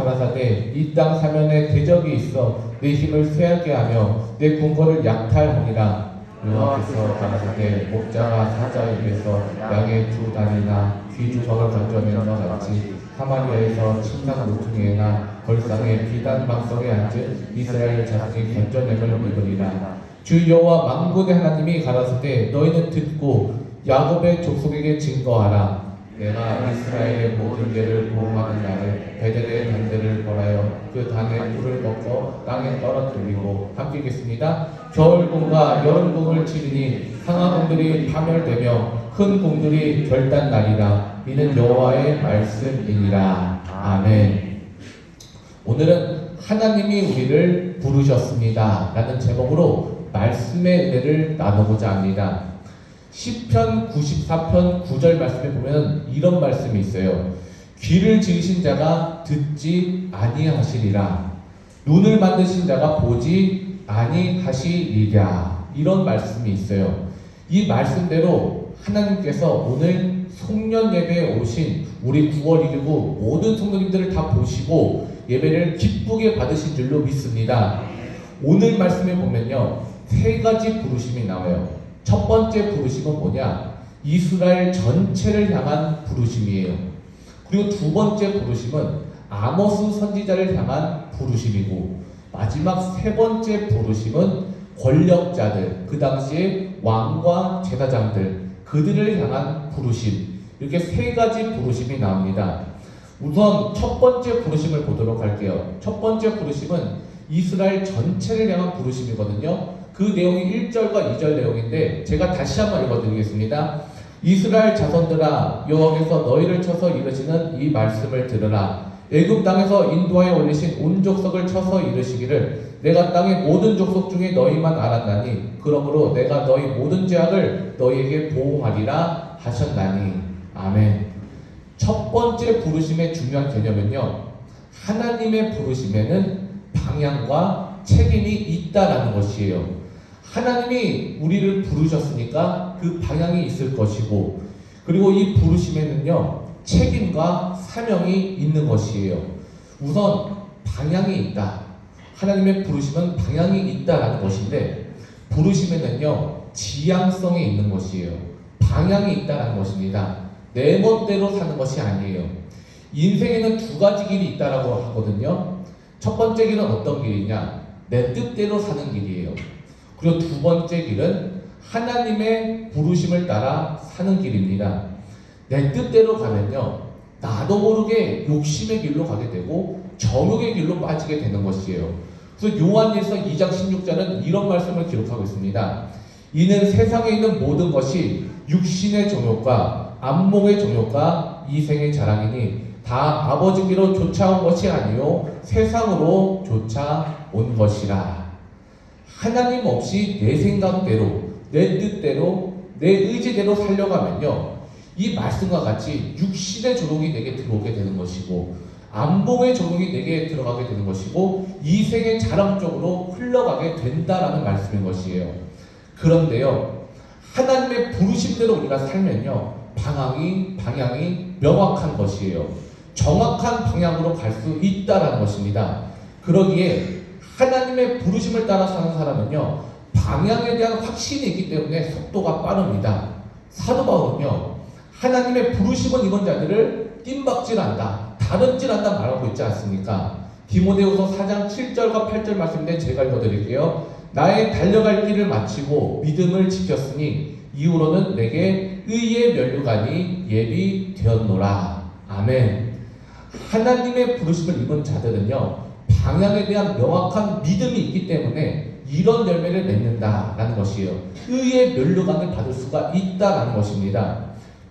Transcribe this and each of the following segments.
가라사대 이 땅 사면에 대적이 있어 내 힘을 쇠하게 하며 내 궁궐을 약탈하니라. 여호와께서 가라사대 목자가 사자 입에서 양의 두 다리나 귀 주먹을 건져낸 것 같이 사마리아에서 침상 모퉁이나 벌상에 비단 방석에 앉은 이스라엘 자손이 건져냄을 입으리라. 주 여호와 만군의 하나님이 가라사대 너희는 듣고 야곱의 족속에게 증거하라. 내가 이스라엘의 모든 죄를 보응하는 날에 베델의 단들을 벌하여 그 단에 불을 꺾어 땅에 떨어뜨리고 함께 읽겠습니다. 겨울공과 여름공을 치르니 상하공들이 파멸되며 큰 공들이 결단나리라. 이는 여호와의 말씀이니라. 아멘. 오늘은 하나님이 우리를 부르셨습니다 라는 제목으로 말씀의 은혜를 나누고자 합니다. 시편 94편 9절 말씀에 보면 이런 말씀이 있어요. 귀를 지으신 자가 듣지 아니하시리라. 눈을 만드신 자가 보지 아니하시리라. 이런 말씀이 있어요. 이 말씀대로 하나님께서 오늘 송년 예배에 오신 우리 9월 1일 모든 성도님들을 다 보시고 예배를 기쁘게 받으신 줄로 믿습니다. 오늘 말씀에 보면요, 세 가지 부르심이 나와요. 첫 번째 부르심은 뭐냐? 이스라엘 전체를 향한 부르심이에요. 그리고 두 번째 부르심은 아모스 선지자를 향한 부르심이고, 마지막 세 번째 부르심은 권력자들, 그 당시에 왕과 제사장들, 그들을 향한 부르심. 이렇게 세 가지 부르심이 나옵니다. 우선 첫 번째 부르심을 보도록 할게요. 첫 번째 부르심은 이스라엘 전체를 향한 부르심이거든요. 그 내용이 1절과 2절 내용인데 제가 다시 한번 읽어드리겠습니다. 이스라엘 자손들아, 여호와께서 너희를 쳐서 이르시는 이 말씀을 들으라. 애굽 땅에서 인도하여 올리신 온 족속을 쳐서 이르시기를 내가 땅의 모든 족속 중에 너희만 알았나니 그러므로 내가 너희 모든 죄악을 너희에게 보응하리라 하셨나니. 아멘. 첫 번째 부르심의 중요한 개념은요, 하나님의 부르심에는 방향과 책임이 있다라는 것이에요. 하나님이 우리를 부르셨으니까 그 방향이 있을 것이고, 그리고 이 부르심에는요, 책임과 사명이 있는 것이에요. 우선 방향이 있다. 하나님의 부르심은 방향이 있다라는 것인데, 부르심에는요, 지향성이 있는 것이에요. 방향이 있다라는 것입니다. 내 멋대로 사는 것이 아니에요. 인생에는 두 가지 길이 있다라고 하거든요. 첫 번째 길은 어떤 길이냐? 내 뜻대로 사는 길이에요. 그리고 두 번째 길은 하나님의 부르심을 따라 사는 길입니다. 내 뜻대로 가면요, 나도 모르게 욕심의 길로 가게 되고 정욕의 길로 빠지게 되는 것이에요. 그래서 요한일서 2장 16절은 이런 말씀을 기록하고 있습니다. 이는 세상에 있는 모든 것이 육신의 정욕과 안목의 정욕과 이생의 자랑이니 다 아버지께로 쫓아온 것이 아니요 세상으로 쫓아온 것이라. 하나님 없이 내 생각대로, 내 뜻대로, 내 의지대로 살려가면요, 이 말씀과 같이 육신의 조롱이 내게 들어오게 되는 것이고, 안목의 조롱이 내게 들어가게 되는 것이고, 이생의 자랑 쪽으로 흘러가게 된다라는 말씀인 것이에요. 그런데요, 하나님의 부르심대로 우리가 살면요, 방향이 명확한 것이에요. 정확한 방향으로 갈 수 있다라는 것입니다. 그러기에 하나님의 부르심을 따라 사는 사람은요, 방향에 대한 확신이 있기 때문에 속도가 빠릅니다. 사도 바울은요, 하나님의 부르심은 이런 자들을 뜀박질한다, 다름질한다 말하고 있지 않습니까? 디모데후서 4장 7절과 8절 말씀인데 제가 읽어드릴게요. 나의 달려갈 길을 마치고 믿음을 지켰으니 이후로는 내게 의의 면류관이 예비되었노라. 아멘. 하나님의 부르심을 입은 자들은요, 방향에 대한 명확한 믿음이 있기 때문에 이런 열매를 맺는다라는 것이에요. 의의 면류관을 받을 수가 있다라는 것입니다.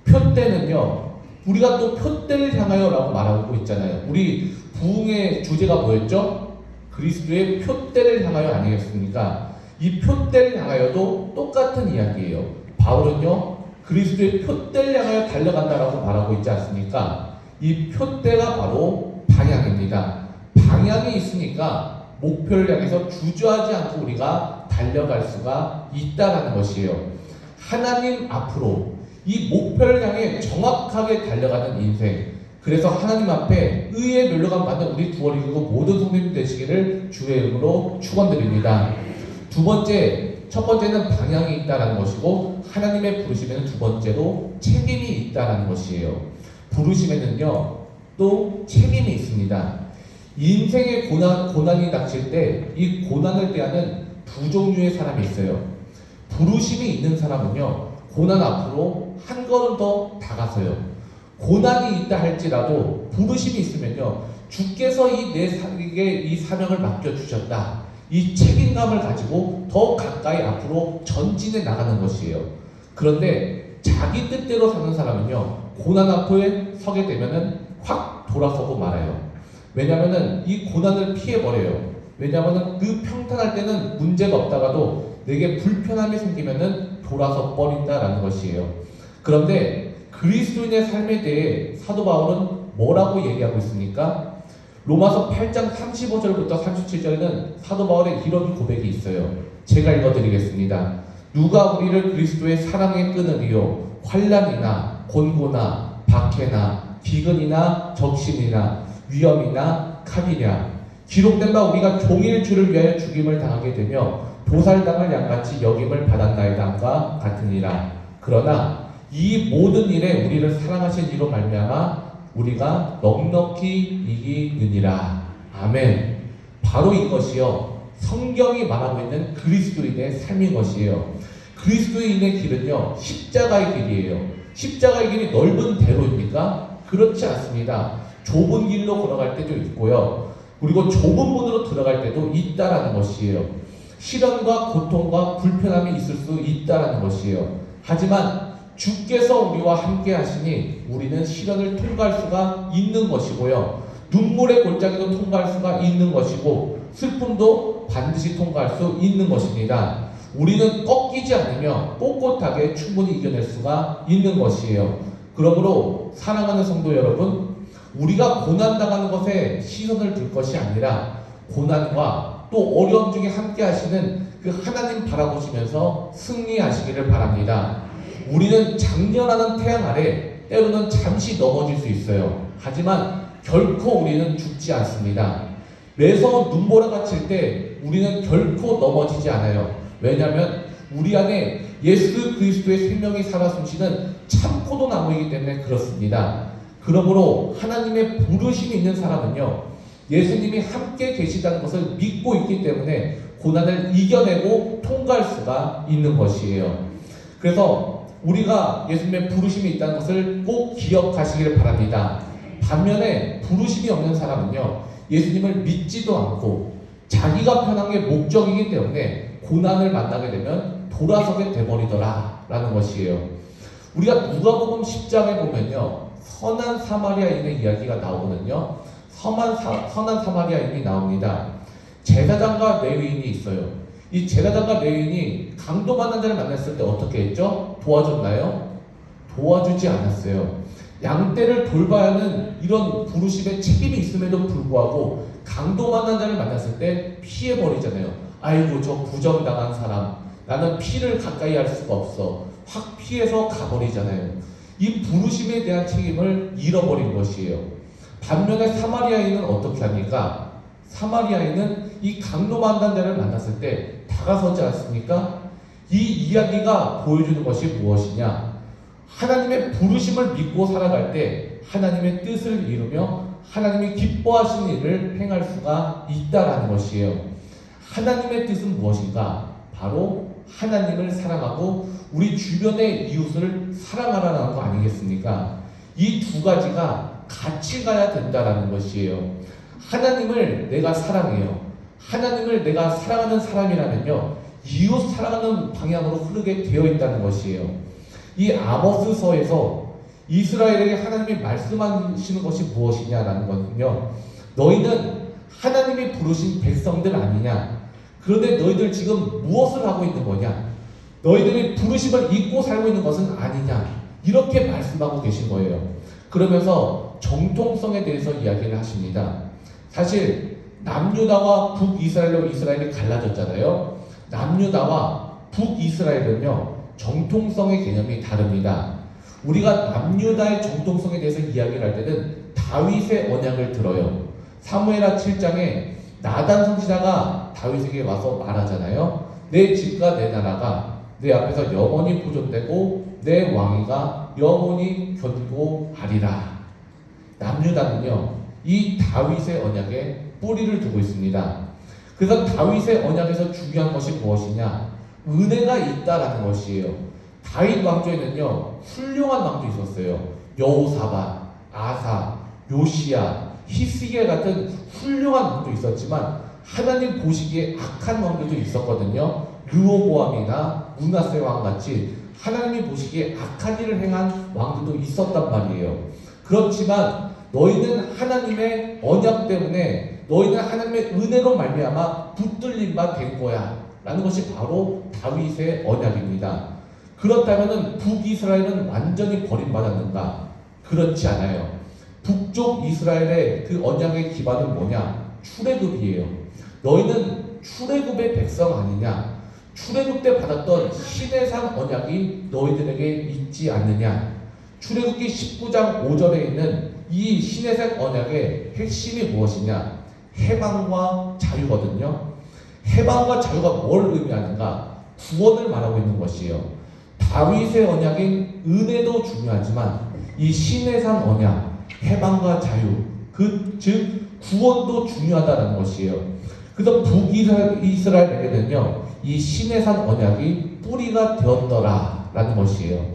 표대는요, 우리가 또 표대를 향하여라고 말하고 있잖아요. 우리 부흥의 주제가 뭐였죠? 그리스도의 표대를 향하여 아니겠습니까? 이 표대를 향하여도 똑같은 이야기예요. 바울은요, 그리스도의 표대를 향하여 달려간다라고 말하고 있지 않습니까? 이 표대가 바로 방향입니다. 방향이 있으니까 목표를 향해서 주저하지 않고 우리가 달려갈 수가 있다라는 것이에요. 하나님 앞으로 이 목표를 향해 정확하게 달려가는 인생, 그래서 하나님 앞에 의의 멸류관 받는 우리 9월 2일 모든 성도님 되시기를 주의 이름으로 축원드립니다. 첫 번째는 방향이 있다라는 것이고, 하나님의 부르심에는 두 번째로 책임이 있다라는 것이에요. 부르심에는요, 또 책임이 있습니다. 인생의 고난이 닥칠 때 이 고난을 대하는 두 종류의 사람이 있어요. 부르심이 있는 사람은요, 고난 앞으로 한 걸음 더 다가서요. 고난이 있다 할지라도 부르심이 있으면요, 주께서 내게 이 사명을 맡겨주셨다, 이 책임감을 가지고 더 가까이 앞으로 전진해 나가는 것이에요. 그런데 자기 뜻대로 사는 사람은요, 고난 앞에 서게 되면은 확 돌아서고 말아요. 왜냐면은 이 고난을 피해버려요. 왜냐면은 그 평탄할 때는 문제가 없다가도 내게 불편함이 생기면은 돌아서 버린다라는 것이에요. 그런데 그리스도인의 삶에 대해 사도 바울은 뭐라고 얘기하고 있습니까? 로마서 8장 35절부터 37절에는 사도 바울의 이런 고백이 있어요. 제가 읽어드리겠습니다. 누가 우리를 그리스도의 사랑에 끊으리요? 환난이나 곤고나 박해나 기근이나 적신이나 위험이나 칼이랴. 기록된 바 우리가 종일 주를 위하여 죽임을 당하게 되며 도살당할 양같이 여김을 받았나이다과 같으니라. 그러나 이 모든 일에 우리를 사랑하신 이로 말미암아 우리가 넉넉히 이기느니라. 아멘. 바로 이것이요, 성경이 말하고 있는 그리스도인의 삶인 것이에요. 그리스도인의 길은요, 십자가의 길이에요. 십자가의 길이 넓은 대로입니까? 그렇지 않습니다. 좁은 길로 걸어갈 때도 있고요, 그리고 좁은 문으로 들어갈 때도 있다라는 것이에요. 시련과 고통과 불편함이 있을 수 있다라는 것이에요. 하지만 주께서 우리와 함께 하시니 우리는 시련을 통과할 수가 있는 것이고요, 눈물의 골짜기도 통과할 수가 있는 것이고, 슬픔도 반드시 통과할 수 있는 것입니다. 우리는 꺾이지 않으며 꼿꼿하게 충분히 이겨낼 수가 있는 것이에요. 그러므로 사랑하는 성도 여러분, 우리가 고난당하는 것에 시선을 둘 것이 아니라 고난과 또 어려움 중에 함께 하시는 그 하나님 바라보시면서 승리하시기를 바랍니다. 우리는 장렬하는 태양 아래 때로는 잠시 넘어질 수 있어요. 하지만 결코 우리는 죽지 않습니다. 매서운 눈보라가 칠 때 우리는 결코 넘어지지 않아요. 왜냐하면 우리 안에 예수 그리스도의 생명이 살아 숨쉬는 참포도 나무이기 때문에 그렇습니다. 그러므로 하나님의 부르심이 있는 사람은요, 예수님이 함께 계시다는 것을 믿고 있기 때문에 고난을 이겨내고 통과할 수가 있는 것이에요. 그래서 우리가 예수님의 부르심이 있다는 것을 꼭 기억하시기를 바랍니다. 반면에 부르심이 없는 사람은요, 예수님을 믿지도 않고 자기가 편한 게 목적이기 때문에 고난을 만나게 되면 돌아서게 돼버리더라 라는 것이에요. 우리가 누가복음 10장에 보면요, 선한 사마리아인의 이야기가 나오거든요. 선한 사마리아인이 나옵니다. 제사장과 레위인이 있어요. 이 제사장과 레위인이 강도 만난 자를 만났을 때 어떻게 했죠? 도와줬나요? 도와주지 않았어요. 양떼를 돌봐야 하는 이런 부르심에 책임이 있음에도 불구하고 강도 만난 자를 만났을 때 피해버리잖아요. 아이고, 저 부정당한 사람, 나는 피를 가까이 할 수가 없어. 확 피해서 가버리잖아요. 이 부르심에 대한 책임을 잃어버린 것이에요. 반면에 사마리아인은 어떻게 합니까? 사마리아인은 이 강도 만난 자를 만났을 때 다가서지 않습니까? 이 이야기가 보여주는 것이 무엇이냐? 하나님의 부르심을 믿고 살아갈 때 하나님의 뜻을 이루며 하나님이 기뻐하시는 일을 행할 수가 있다라는 것이에요. 하나님의 뜻은 무엇인가? 바로 하나님을 사랑하고 우리 주변의 이웃을 사랑하라는 거 아니겠습니까? 이 두 가지가 같이 가야 된다라는 것이에요. 하나님을 내가 사랑해요. 하나님을 내가 사랑하는 사람이라면요, 이웃 사랑하는 방향으로 흐르게 되어 있다는 것이에요. 이 아모스서에서 이스라엘에게 하나님이 말씀하시는 것이 무엇이냐라는 것은요, 너희는 하나님이 부르신 백성들 아니냐? 그런데 너희들 지금 무엇을 하고 있는 거냐? 너희들이 부르심을 잊고 살고 있는 것은 아니냐? 이렇게 말씀하고 계신 거예요. 그러면서 정통성에 대해서 이야기를 하십니다. 사실 남유다와 북이스라엘로 이스라엘이 갈라졌잖아요. 남유다와 북이스라엘은요, 정통성의 개념이 다릅니다. 우리가 남유다의 정통성에 대해서 이야기를 할 때는 다윗의 언약을 들어요. 사무엘하 7장에 나단 선지자가 다윗에게 와서 말하잖아요. 내 집과 내 나라가 내 앞에서 영원히 보존되고 내 왕위가 영원히 견고 하리라. 남유다는요, 이 다윗의 언약에 뿌리를 두고 있습니다. 그래서 다윗의 언약에서 중요한 것이 무엇이냐? 은혜가 있다라는 것이에요. 다윗 왕조에는요, 훌륭한 왕도 있었어요. 여호사밧, 아사, 요시야, 히스기야 같은 훌륭한 왕도 있었지만 하나님 보시기에 악한 왕들도 있었거든요. 르호보암이나 므낫세 왕 같이 하나님이 보시기에 악한 일을 행한 왕들도 있었단 말이에요. 그렇지만 너희는 하나님의 언약 때문에, 너희는 하나님의 은혜로 말미암아 붙들린 바 된 거야 라는 것이 바로 다윗의 언약입니다. 그렇다면 북이스라엘은 완전히 버림받았는가? 그렇지 않아요. 북쪽 이스라엘의 그 언약의 기반은 뭐냐? 출애굽이에요. 너희는 출애굽의 백성 아니냐? 출애굽 때 받았던 시내산 언약이 너희들에게 있지 않느냐? 출애굽기 19장 5절에 있는 이 시내산 언약의 핵심이 무엇이냐? 해방과 자유거든요. 해방과 자유가 뭘 의미하는가? 구원을 말하고 있는 것이에요. 다윗의 언약인 은혜도 중요하지만 이 시내산 언약, 해방과 자유, 즉 구원도 중요하다는 것이에요. 그래서 북이스라엘에게는요, 이 시내산 언약이 뿌리가 되었더라라는 것이에요.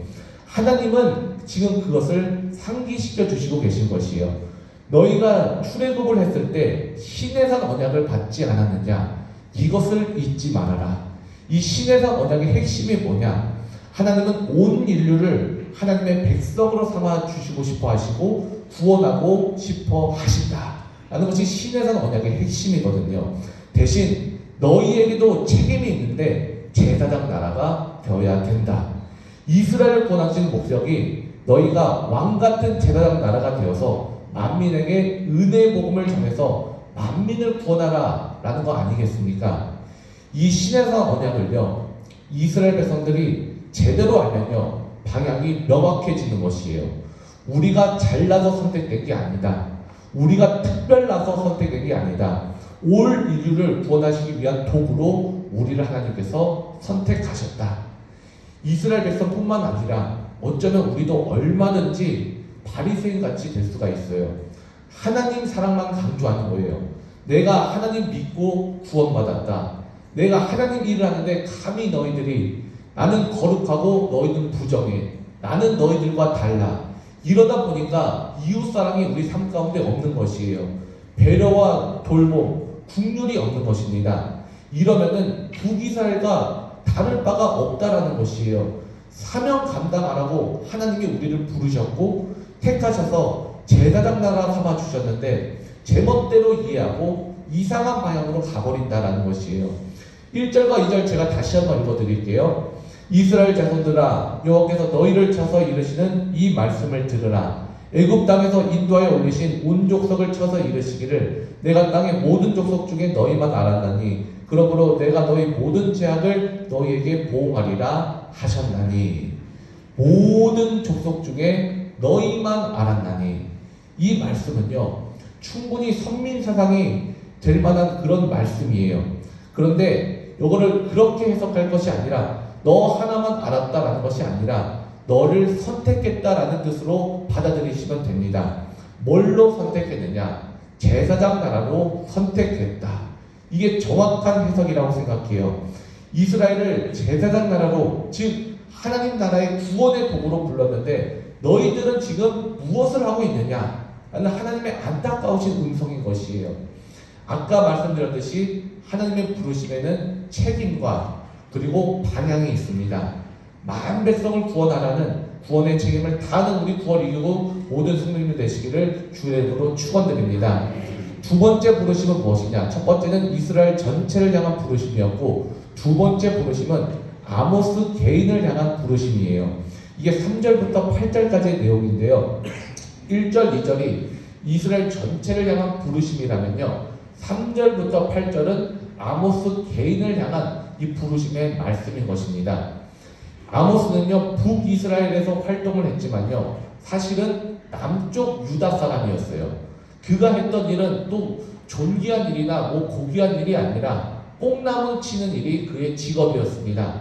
하나님은 지금 그것을 상기시켜 주시고 계신 것이에요. 너희가 출애굽을 했을 때 시내산 언약을 받지 않았느냐? 이것을 잊지 말아라. 이 시내산 언약의 핵심이 뭐냐? 하나님은 온 인류를 하나님의 백성으로 삼아 주시고 싶어 하시고 구원하고 싶어 하신다 라는 것이 시내산 언약의 핵심이거든요. 대신 너희에게도 책임이 있는데 제사장 나라가 되어야 된다. 이스라엘을 구원하신 목적이 너희가 왕같은 제사장 나라가 되어서 만민에게 은혜의 복음을 전해서 만민을 구원하라 라는 거 아니겠습니까? 이 시내산 언약을요, 이스라엘 백성들이 제대로 알면요, 방향이 명확해지는 것이에요. 우리가 잘나서 선택된 게 아니다. 우리가 특별나서 선택된 게 아니다. 올 인류를 구원하시기 위한 도구로 우리를 하나님께서 선택하셨다. 이스라엘 백성뿐만 아니라 어쩌면 우리도 얼마든지 바리새인 같이 될 수가 있어요. 하나님 사랑만 강조하는 거예요. 내가 하나님 믿고 구원받았다. 내가 하나님 일을 하는데 감히 너희들이 나는 거룩하고 너희는 부정해. 나는 너희들과 달라. 이러다 보니까 이웃사랑이 우리 삶 가운데 없는 것이에요. 배려와 돌봄, 국률이 없는 것입니다. 이러면은 북이스라엘과 다를 바가 없다라는 것이에요. 사명 감당 안 하고 하나님이 우리를 부르셨고 택하셔서 제사장 나라 삼아 주셨는데 제멋대로 이해하고 이상한 방향으로 가버린다라는 것이에요. 1절과 2절 제가 다시 한번 읽어드릴게요. 이스라엘 자손들아, 여호와께서 너희를 쳐서 이르시는 이 말씀을 들으라. 애굽 땅에서 인도하여 올리신 온 족속을 쳐서 이르시기를 내가 땅의 모든 족속 중에 너희만 알았나니 그러므로 내가 너희 모든 죄악을 너희에게 보응하리라 하셨나니. 모든 족속 중에 너희만 알았나니. 이 말씀은요, 충분히 선민사상이 될 만한 그런 말씀이에요. 그런데 이거를 그렇게 해석할 것이 아니라 너 하나만 알았다라는 것이 아니라 너를 선택했다라는 뜻으로 받아들이시면 됩니다. 뭘로 선택했느냐? 제사장 나라로 선택했다. 이게 정확한 해석이라고 생각해요. 이스라엘을 제사장 나라로, 즉 하나님 나라의 구원의 도구로 불렀는데 너희들은 지금 무엇을 하고 있느냐? 라는 하나님의 안타까우신 음성인 것이에요. 아까 말씀드렸듯이 하나님의 부르심에는 책임과 그리고 방향이 있습니다. 만 백성을 구원하라는 구원의 책임을 다하는 우리 9월 이후고 모든 성도님들 되시기를 주의 이름으로 축원드립니다. 두 번째 부르심은 무엇이냐? 첫 번째는 이스라엘 전체를 향한 부르심이었고 두 번째 부르심은 아모스 개인을 향한 부르심이에요. 이게 3절부터 8절까지의 내용인데요. 1절, 2절이 이스라엘 전체를 향한 부르심이라면요, 3절부터 8절은 아모스 개인을 향한 이 부르심의 말씀인 것입니다. 아모스는요, 북이스라엘에서 활동을 했지만요, 사실은 남쪽 유다 사람이었어요. 그가 했던 일은 또 존귀한 일이나 뭐 고귀한 일이 아니라 뽕나무 치는 일이 그의 직업이었습니다.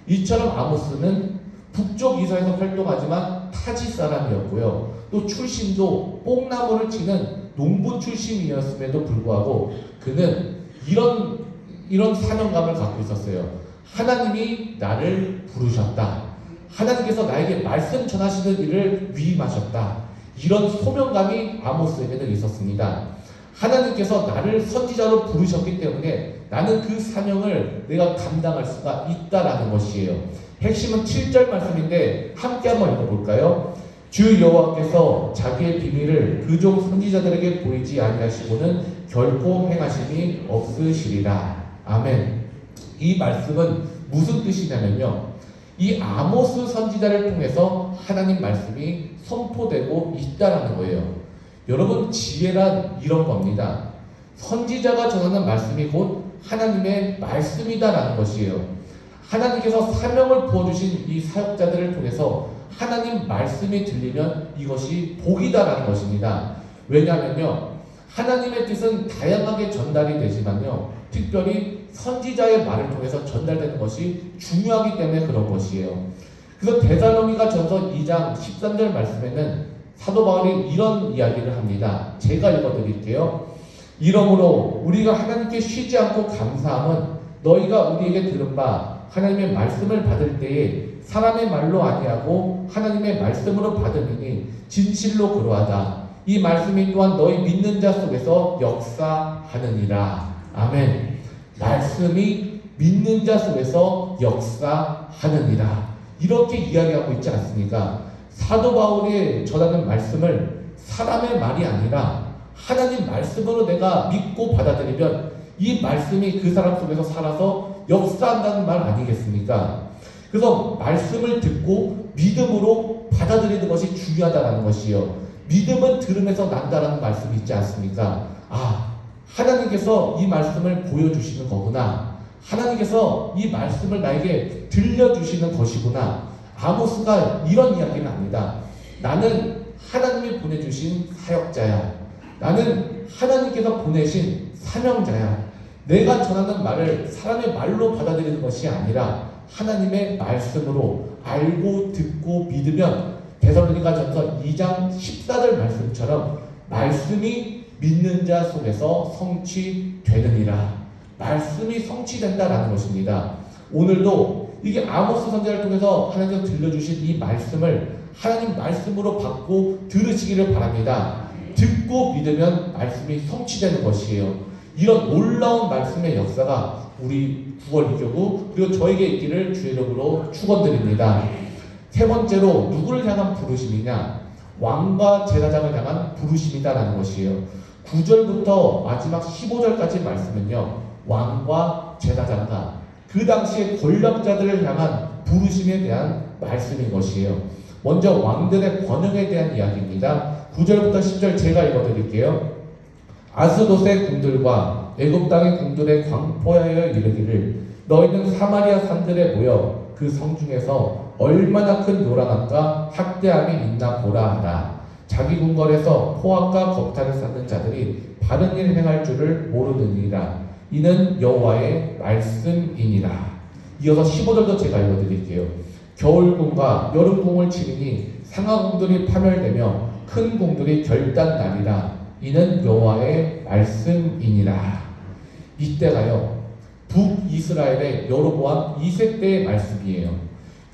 이처럼 아모스는 북쪽 이사에서 활동하지만 타지 사람이었고요. 또 출신도 뽕나무를 치는 농부 출신이었음에도 불구하고 그는 이런 사명감을 갖고 있었어요. 하나님이 나를 부르셨다. 하나님께서 나에게 말씀 전하시는 일을 위임하셨다. 이런 소명감이 아모스에게는 있었습니다. 하나님께서 나를 선지자로 부르셨기 때문에 나는 그 사명을 내가 감당할 수가 있다라는 것이에요. 핵심은 7절 말씀인데 함께 한번 읽어볼까요? 주 여호와께서 자기의 비밀을 그 종 선지자들에게 보이지 아니하시고는 결코 행하심이 없으시리라. 아멘. 이 말씀은 무슨 뜻이냐면요, 이 아모스 선지자를 통해서 하나님 말씀이 선포되고 있다라는 거예요. 여러분, 지혜란 이런 겁니다. 선지자가 전하는 말씀이 곧 하나님의 말씀이다라는 것이에요. 하나님께서 사명을 부어주신 이 사역자들을 통해서 하나님 말씀이 들리면 이것이 복이다라는 것입니다. 왜냐하면요, 하나님의 뜻은 다양하게 전달이 되지만요, 특별히 선지자의 말을 통해서 전달되는 것이 중요하기 때문에 그런 것이에요. 그래서 데살로니가 전서 2장 13절 말씀에는 사도 바울이 이런 이야기를 합니다. 제가 읽어드릴게요. 이러므로 우리가 하나님께 쉬지 않고 감사함은 너희가 우리에게 들은 바 하나님의 말씀을 받을 때에 사람의 말로 아니하고 하나님의 말씀으로 받음이니 진실로 그러하다. 이 말씀이 또한 너희 믿는 자 속에서 역사하느니라. 아멘. 말씀이 믿는 자 속에서 역사하느니라. 이렇게 이야기하고 있지 않습니까? 사도 바울이 전하는 말씀을 사람의 말이 아니라 하나님 말씀으로 내가 믿고 받아들이면 이 말씀이 그 사람 속에서 살아서 역사한다는 말 아니겠습니까? 그래서 말씀을 듣고 믿음으로 받아들이는 것이 중요하다는 것이요. 믿음은 들음에서 난다라는 말씀이 있지 않습니까? 아, 하나님께서 이 말씀을 보여주시는 거구나. 하나님께서 이 말씀을 나에게 들려주시는 것이구나. 아모스가 이런 이야기는 합니다. 나는 하나님이 보내주신 사역자야. 나는 하나님께서 보내신 사명자야. 내가 전하는 말을 사람의 말로 받아들이는 것이 아니라 하나님의 말씀으로 알고 듣고 믿으면 데살로니가 전서 2장 14절 말씀처럼 말씀이 믿는 자 속에서 성취되느니라. 말씀이 성취된다라는 것입니다. 오늘도 이게 아모스 선지자를 통해서 하나님께서 들려주신 이 말씀을 하나님 말씀으로 받고 들으시기를 바랍니다. 듣고 믿으면 말씀이 성취되는 것이에요. 이런 놀라운 말씀의 역사가 우리 9월 2교구 그리고 저에게 있기를 주의 이름으로 축원드립니다. 세 번째로 누구를 향한 부르심이냐? 왕과 제사장을 향한 부르심이다라는 것이에요. 9절부터 마지막 15절까지 말씀은요, 왕과 제사장과 그 당시의 권력자들을 향한 부르심에 대한 말씀인 것이에요. 먼저 왕들의 번영에 대한 이야기입니다. 9절부터 10절 제가 읽어드릴게요. 아스돗의 궁들과 애굽 땅의 궁들에 광포하여 이르기를 너희는 사마리아 산들에 모여 그 성 중에서 얼마나 큰 노란함과 학대함이 있나 보라 하라. 자기 궁궐에서 포악과 겁탈을 쌓는 자들이 바른 일 행할 줄을 모르느니라. 이는 여호와의 말씀이니라. 이어서 15절도 제가 읽어드릴게요. 겨울궁과 여름궁을 치리니 상하궁들이 파멸되며 큰 궁들이 결단나리라. 이는 여호와의 말씀이니라. 이때가요, 북이스라엘의 여로보암 2세 때의 말씀이에요.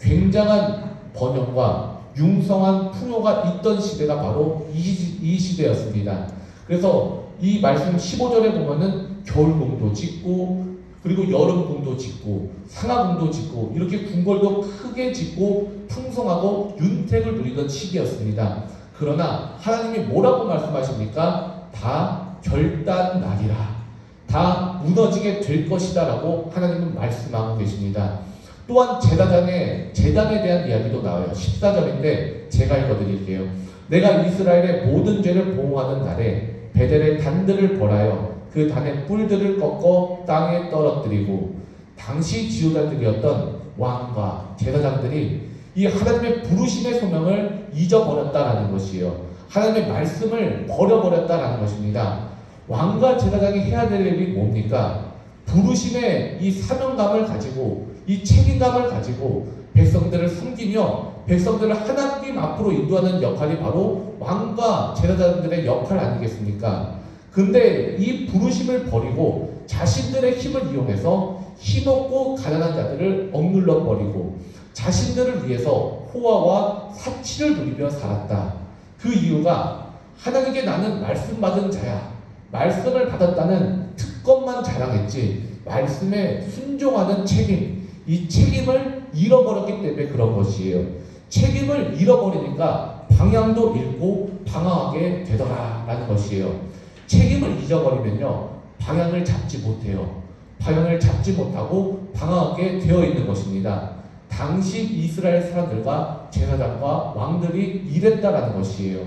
굉장한 번영과 융성한 풍요가 있던 시대가 바로 이 시대였습니다. 그래서 이 말씀 15절에 보면은 겨울궁도 짓고 그리고 여름궁도 짓고 상하궁도 짓고 이렇게 궁궐도 크게 짓고 풍성하고 윤택을 누리던 시기였습니다. 그러나 하나님이 뭐라고 말씀하십니까? 다 결단나리라. 다 무너지게 될 것이다 라고 하나님은 말씀하고 계십니다. 또한 제단에 대한 이야기도 나와요. 14절인데 제가 읽어드릴게요. 내가 이스라엘의 모든 죄를 보응하는 날에 베델의 단들을 벌하여 그 단의 뿔들을 꺾어 땅에 떨어뜨리고 당시 지도자들이었던 왕과 제사장들이 이 하나님의 부르심의 소명을 잊어버렸다라는 것이에요. 하나님의 말씀을 버려버렸다라는 것입니다. 왕과 제사장이 해야 될 일이 뭡니까? 부르심의 이 사명감을 가지고 이 책임감을 가지고 백성들을 섬기며 백성들을 하나님 앞으로 인도하는 역할이 바로 왕과 제사장들의 역할 아니겠습니까? 근데 이 부르심을 버리고 자신들의 힘을 이용해서 힘없고 가난한 자들을 억눌러 버리고 자신들을 위해서 호화와 사치를 누리며 살았다. 그 이유가 하나님께 나는 말씀 받은 자야. 말씀을 받았다는 특권만 자랑했지 말씀에 순종하는 책임, 이 책임을 잃어버렸기 때문에 그런 것이에요. 책임을 잃어버리니까 방향도 잃고 방황하게 되더라라는 것이에요. 책임을 잊어버리면요 방향을 잡지 못해요. 방향을 잡지 못하고 방황하게 되어 있는 것입니다. 당시 이스라엘 사람들과 제사장과 왕들이 이랬다라는 것이에요.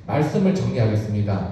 말씀을 정리하겠습니다.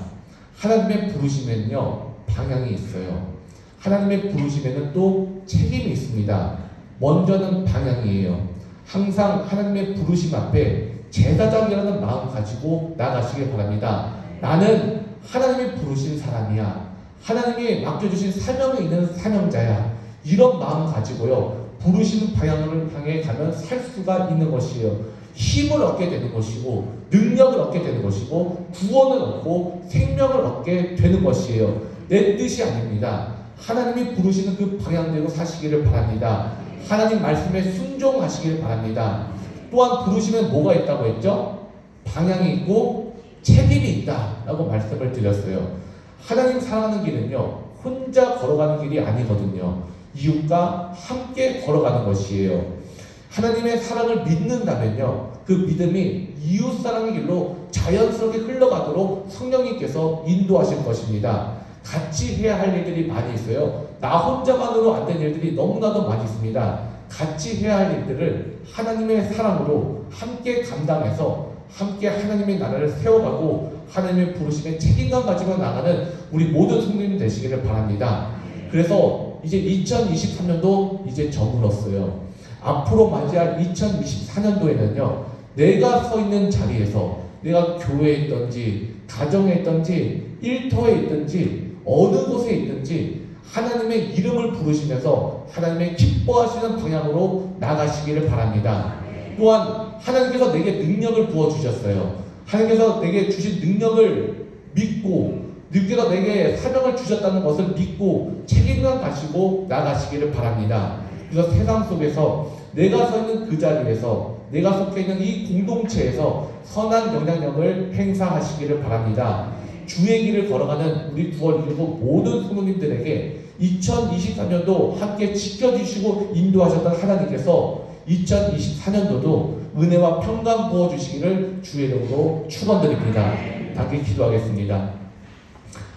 하나님의 부르심에는요 방향이 있어요. 하나님의 부르심에는 또 책임이 있습니다. 먼저는 방향이에요. 항상 하나님의 부르심 앞에 제사장이라는 마음 가지고 나가시길 바랍니다. 나는 하나님의 부르신 사람이야. 하나님이 맡겨주신 사명이 있는 사명자야. 이런 마음 가지고요 부르시는 방향을 향해 가면 살 수가 있는 것이에요. 힘을 얻게 되는 것이고 능력을 얻게 되는 것이고 구원을 얻고 생명을 얻게 되는 것이에요. 내 뜻이 아닙니다. 하나님이 부르시는 그 방향대로 사시기를 바랍니다. 하나님 말씀에 순종하시길 바랍니다. 또한 부르시면 뭐가 있다고 했죠? 방향이 있고 책임이 있다라고 말씀을 드렸어요. 하나님 사랑하는 길은요 혼자 걸어가는 길이 아니거든요. 이웃과 함께 걸어가는 것이에요. 하나님의 사랑을 믿는다면요 그 믿음이 이웃사랑의 길로 자연스럽게 흘러가도록 성령님께서 인도하실 것입니다. 같이 해야 할 일들이 많이 있어요. 나 혼자만으로 안 되는 일들이 너무나도 많이 있습니다. 같이 해야 할 일들을 하나님의 사랑으로 함께 감당해서 함께 하나님의 나라를 세워가고 하나님의 부르심에 책임감 가지고 나가는 우리 모든 성도님 되시기를 바랍니다. 그래서 이제 2023년도 이제 저물었어요. 앞으로 맞이할 2024년도에는요 내가 서 있는 자리에서 내가 교회에 있든지 가정에 있든지 일터에 있든지 어느 곳에 있든지 하나님의 이름을 부르시면서 하나님의 기뻐하시는 방향으로 나가시기를 바랍니다. 또한 하나님께서 내게 능력을 부어주셨어요. 하나님께서 내게 주신 능력을 믿고 누께서 내게 사명을 주셨다는 것을 믿고 책임감 가지고 나가시기를 바랍니다. 그래서 세상 속에서 내가 서 있는 그 자리에서 내가 속해 있는 이 공동체에서 선한 영향력을 행사하시기를 바랍니다. 주의 길을 걸어가는 우리 9월 1일 모든 성도님들에게 2023년도 함께 지켜주시고 인도하셨던 하나님께서 2024년도도 은혜와 평강 부어주시기를 주의 이름으로 축원드립니다. 함께 기도하겠습니다.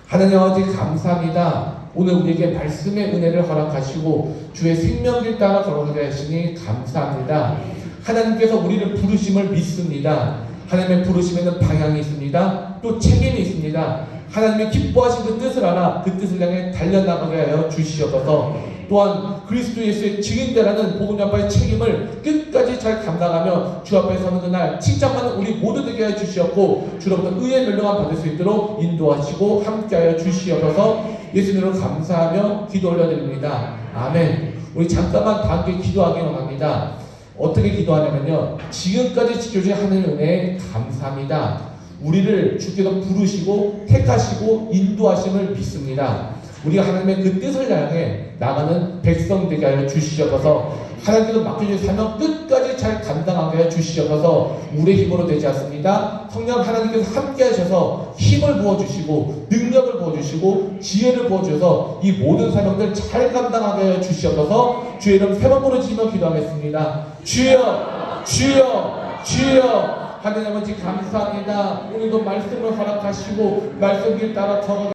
하나님 아버지 감사합니다. 오늘 우리에게 말씀의 은혜를 허락하시고 주의 생명길 따라 걸어가게 하시니 감사합니다. 하나님께서 우리를 부르심을 믿습니다. 하나님의 부르심에는 방향이 있습니다. 또 책임이 있습니다. 하나님의 기뻐하신 그 뜻을 알아 그 뜻을 향해 달려나가게 하여 주시옵소서. 또한 그리스도 예수의 증인되라는 복음 전파의 책임을 끝까지 잘 감당하며 주 앞에 서는 그날 칭찬받는 우리 모두에게 하여 주시옵고 주로부터 의의 멸령함 받을 수 있도록 인도하시고 함께하여 주시옵소서. 예수님으로 감사하며 기도 올려드립니다. 아멘. 우리 잠깐만 다 함께 기도하기 원합니다. 어떻게 기도하냐면요 지금까지 지켜주신 하나님의 은혜에 감사합니다. 우리를 주께서 부르시고 택하시고 인도하심을 믿습니다. 우리가 하나님의 그 뜻을 향해 나가는 백성 되게 하여 주시옵소서. 하나님께서 맡겨주신 사명 끝까지 잘 감당하게 하여 주시옵소서. 우리의 힘으로 되지 않습니다. 성령 하나님께서 함께 하셔서 힘을 부어주시고 능력을 부어주시고 지혜를 부어주셔서 이 모든 사명들 잘 감당하게 하여 주시옵소서. 주의 이름 세 번 부르짖으며 기도하겠습니다. 주여 주여 주여. 하나님 아버지 감사합니다. 오늘도 말씀을 허락하시고 말씀 길 따라 걸어